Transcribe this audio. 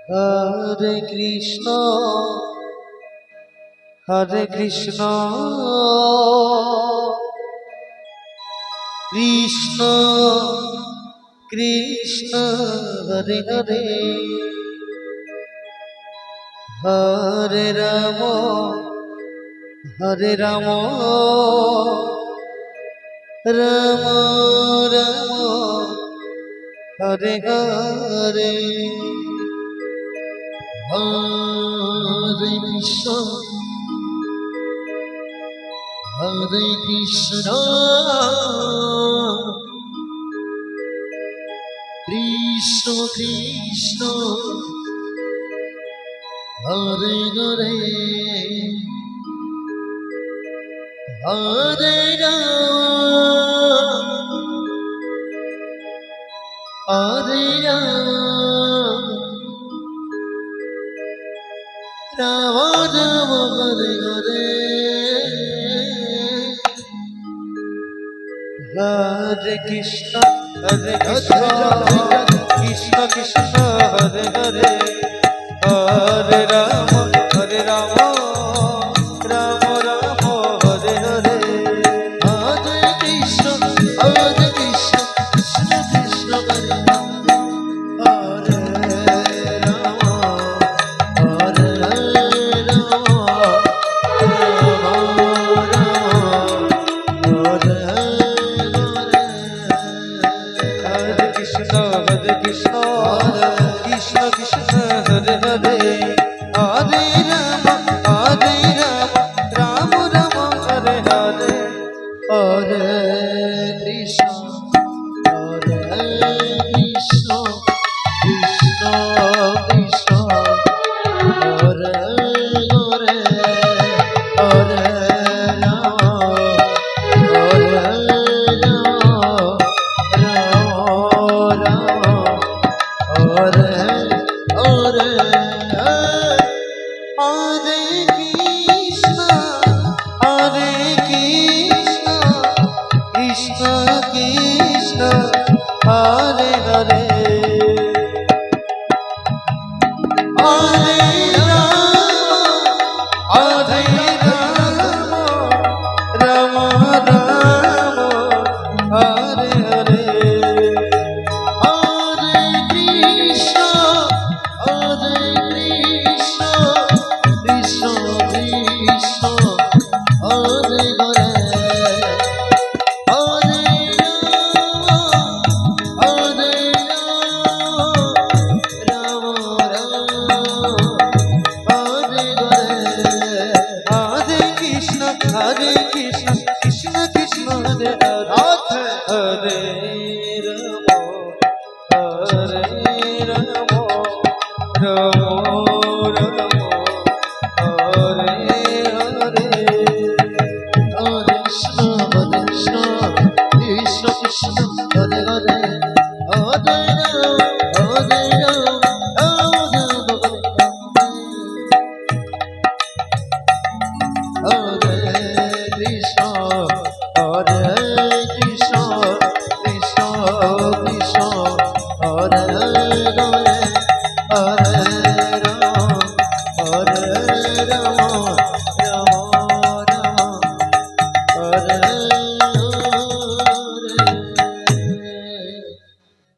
Hare Krishna Hare Krishna Krishna Krishna Hare Hare Hare Ram Hare Ram Ram Ram Hare Hare Hare Krishna Hare Krishna Krishna Krishna Hare Hare Hare Ram Hare Ram Ram Ram Hare Hare Hare Krishna Hare Krishna Krishna Krishna Hare Hare Hare Ram